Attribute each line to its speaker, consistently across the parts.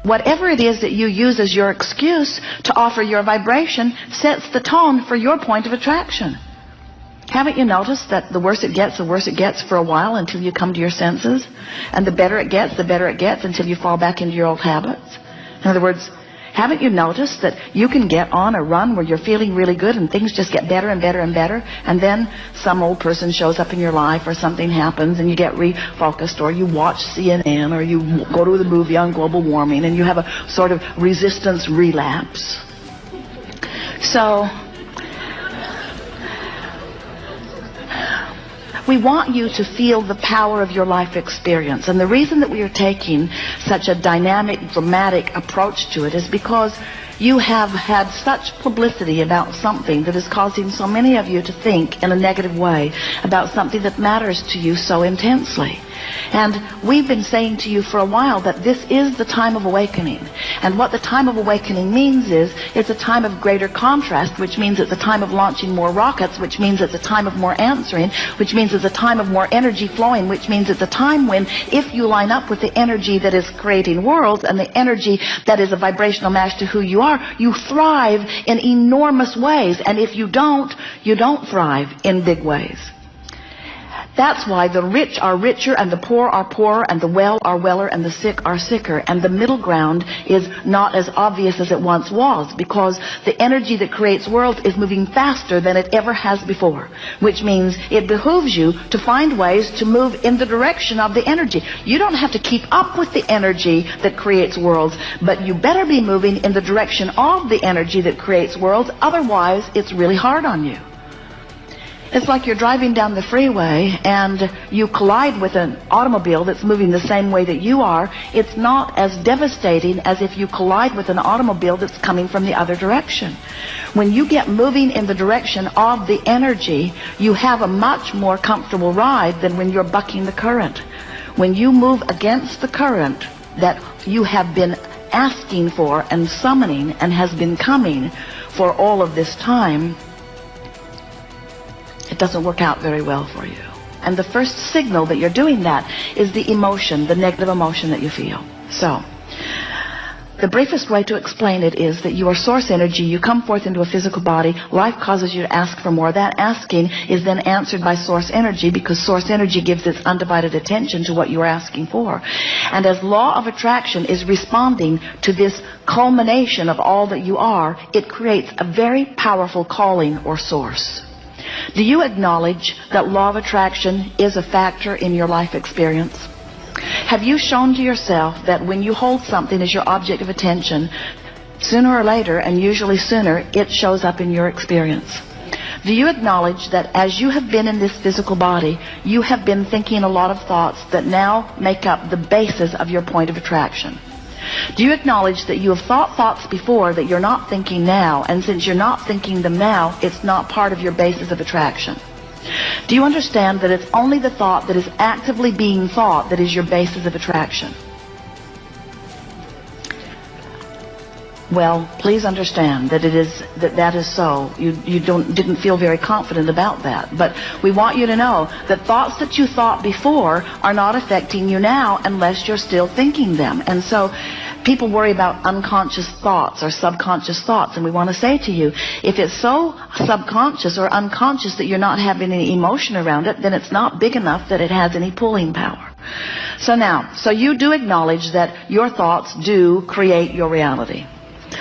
Speaker 1: Whatever it is that you use as your excuse to offer your vibration sets the tone for your point of attraction. Haven't you noticed that the worse it gets for a while until you come to your senses? And the better it gets until you fall back into your old habits? In other words, haven't you noticed that you can get on a run where you're feeling really good and things just get better and better and better, and then some old person shows up in your life or something happens and you get refocused, or you watch CNN, or you go to the movie on global warming and you have a sort of resistance relapse? So we want you to feel the power of your life experience. And the reason that we are taking such a dynamic, dramatic approach to it is because you have had such publicity about something that is causing so many of you to think in a negative way about something that matters to you so intensely. And we've been saying to you for a while that this is the time of awakening. And what the time of awakening means is it's a time of greater contrast, which means it's a time of launching more rockets, which means it's a time of more answering, which means it's a time of more energy flowing, which means it's a time when, if you line up with the energy that is creating worlds and the energy that is a vibrational match to who you are, you thrive in enormous ways. And if you don't thrive in big ways. That's why the rich are richer and the poor are poorer and the well are weller and the sick are sicker. And the middle ground is not as obvious as it once was, because the energy that creates worlds is moving faster than it ever has before, which means it behooves you to find ways to move in the direction of the energy. You don't have to keep up with the energy that creates worlds, but you better be moving in the direction of the energy that creates worlds. Otherwise, it's really hard on you. It's like you're driving down the freeway and you collide with an automobile that's moving the same way that you are. It's not as devastating as if you collide with an automobile that's coming from the other direction. When you get moving in the direction of the energy, you have a much more comfortable ride than when you're bucking the current. When you move against the current that you have been asking for and summoning and has been coming for all of this time, it doesn't work out very well for you. And the first signal that you're doing that is the emotion, the negative emotion that you feel. So, the briefest way to explain it is that you are source energy. You come forth into a physical body. Life causes you to ask for more. That asking is then answered by source energy, because source energy gives its undivided attention to what you are asking for. And as law of attraction is responding to this culmination of all that you are, it creates a very powerful calling or source. Do you acknowledge that law of attraction is a factor in your life experience? Have you shown to yourself that when you hold something as your object of attention, sooner or later, and usually sooner, it shows up in your experience? Do you acknowledge that as you have been in this physical body, you have been thinking a lot of thoughts that now make up the basis of your point of attraction? Do you acknowledge that you have thought thoughts before that you're not thinking now, and since you're not thinking them now, it's not part of your basis of attraction? Do you understand that it's only the thought that is actively being thought that is your basis of attraction? Well, please understand that that is so. You didn't feel very confident about that. But we want you to know that thoughts that you thought before are not affecting you now unless you're still thinking them. And so people worry about unconscious thoughts or subconscious thoughts. And we want to say to you, if it's so subconscious or unconscious that you're not having any emotion around it, then it's not big enough that it has any pulling power. So you do acknowledge that your thoughts do create your reality.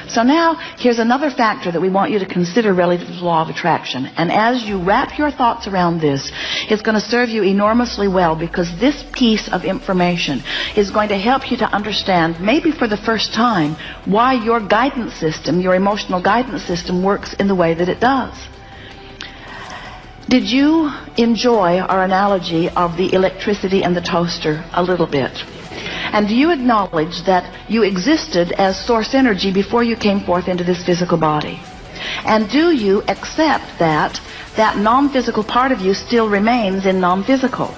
Speaker 1: So now, here's another factor that we want you to consider relative to the law of attraction. And as you wrap your thoughts around this, it's going to serve you enormously well, because this piece of information is going to help you to understand, maybe for the first time, why your guidance system, your emotional guidance system, works in the way that it does. Did you enjoy our analogy of the electricity and the toaster a little bit? And do you acknowledge that you existed as source energy before you came forth into this physical body? And do you accept that non-physical part of you still remains in non-physical?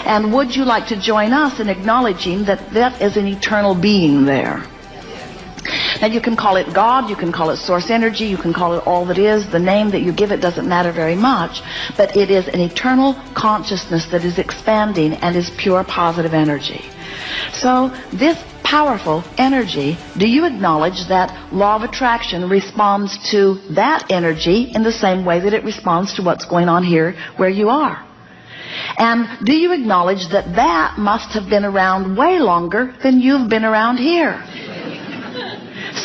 Speaker 1: And would you like to join us in acknowledging that that is an eternal being there? Now, you can call it God, you can call it source energy, you can call it all that is. The name that you give it doesn't matter very much, but it is an eternal consciousness that is expanding and is pure positive energy. So this powerful energy, do you acknowledge that law of attraction responds to that energy in the same way that it responds to what's going on here where you are? And do you acknowledge that that must have been around way longer than you've been around here?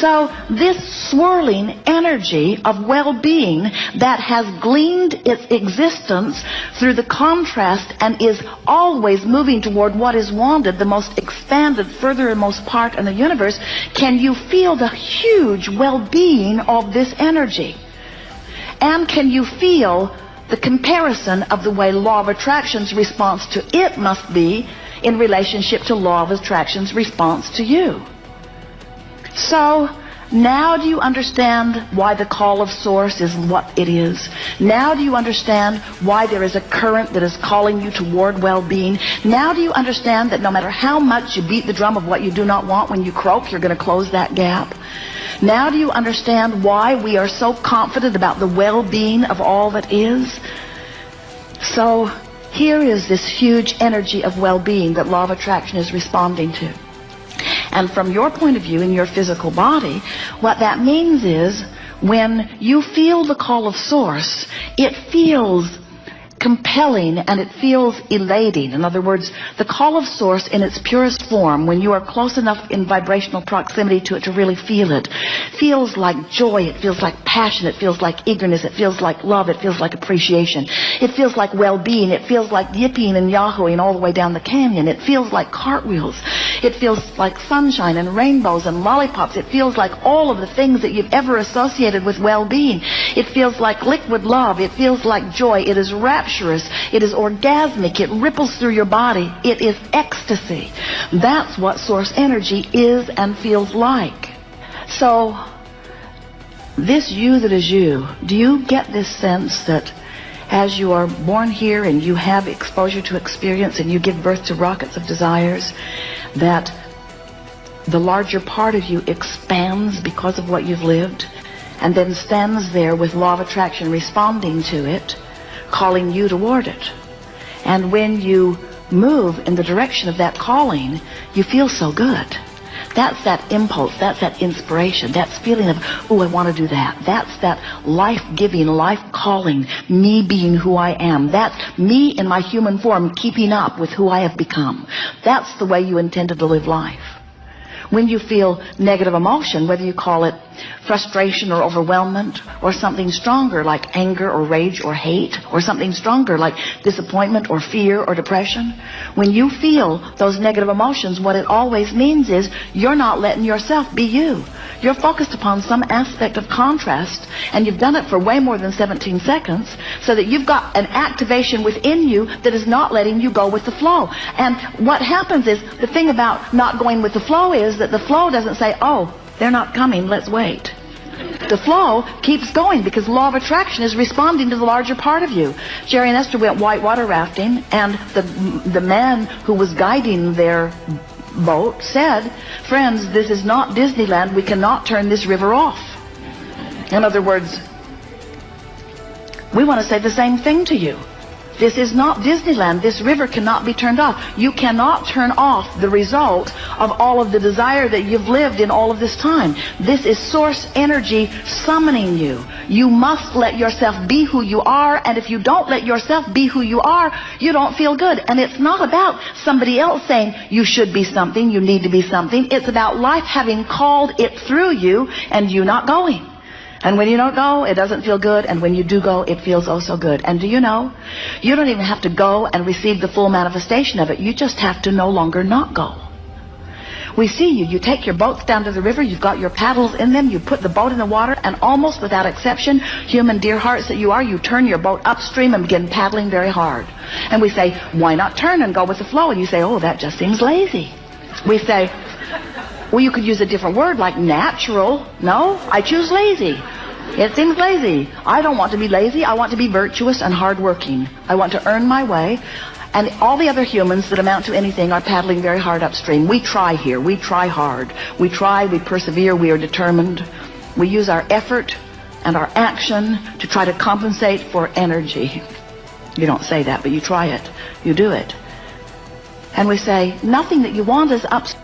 Speaker 1: So this swirling energy of well-being that has gleaned its existence through the contrast and is always moving toward what is wanted, the most expanded, furthermost part in the universe, can you feel the huge well-being of this energy? And can you feel the comparison of the way law of attraction's response to it must be in relationship to law of attraction's response to you? So, now do you understand why the call of Source is what it is? Now do you understand why there is a current that is calling you toward well-being? Now do you understand that no matter how much you beat the drum of what you do not want, when you croak, you're going to close that gap? Now do you understand why we are so confident about the well-being of all that is? So, here is this huge energy of well-being that law of attraction is responding to. And from your point of view in your physical body, what that means is when you feel the call of Source, it feels compelling and it feels elating. In other words, the call of Source in its purest form, when you are close enough in vibrational proximity to it to really feel it, feels like joy, it feels like passion, it feels like eagerness, it feels like love, it feels like appreciation, it feels like well-being, it feels like yipping and yahooing all the way down the canyon, it feels like cartwheels, it feels like sunshine and rainbows and lollipops, it feels like all of the things that you've ever associated with well-being, it feels like liquid love, it feels like joy, it is rapturous, it is orgasmic, it ripples through your body, it is ecstasy. That's what Source energy is and feels like. So, this you that is you, do you get this sense that as you are born here and you have exposure to experience and you give birth to rockets of desires, that the larger part of you expands because of what you've lived and then stands there with law of attraction responding to it, calling you toward it. And when you move in the direction of that calling, you feel so good. That's that impulse, that's that inspiration, that's feeling of, oh, I want to do that. That's that life-giving, life-calling, me being who I am. That's me in my human form keeping up with who I have become. That's the way you intended to live life. When you feel negative emotion, whether you call it frustration or overwhelmment, or something stronger like anger or rage or hate, or something stronger like disappointment or fear or depression, when you feel those negative emotions, what it always means is you're not letting yourself be you. You're focused upon some aspect of contrast, and you've done it for way more than 17 seconds, so that you've got an activation within you that is not letting you go with the flow. And what happens is, the thing about not going with the flow is that the flow doesn't say, oh, they're not coming, let's wait. The flow keeps going because law of attraction is responding to the larger part of you. Jerry and Esther went whitewater rafting, and the man who was guiding their boat said, friends, this is not Disneyland, we cannot turn this river off. In other words, we want to say the same thing to you. This is not Disneyland. This river cannot be turned off. You cannot turn off the result of all of the desire that you've lived in all of this time. This is Source energy summoning you. You must let yourself be who you are, and if you don't let yourself be who you are, you don't feel good. And it's not about somebody else saying you should be something, you need to be something. It's about life having called it through you and you not going. And when you don't go, it doesn't feel good. And when you do go, it feels oh so good. And do you know, you don't even have to go and receive the full manifestation of it. You just have to no longer not go. We see you. You take your boats down to the river. You've got your paddles in them. You put the boat in the water. And almost without exception, human dear hearts that you are, you turn your boat upstream and begin paddling very hard. And we say, why not turn and go with the flow? And you say, oh, that just seems lazy. We say, well, you could use a different word like natural. No, I choose lazy. It seems lazy. I don't want to be lazy. I want to be virtuous and hardworking. I want to earn my way. And all the other humans that amount to anything are paddling very hard upstream. We try here. We try hard. We try, we persevere, we are determined. We use our effort and our action to try to compensate for energy. You don't say that, but you try it. You do it. And we say, nothing that you want is upstream.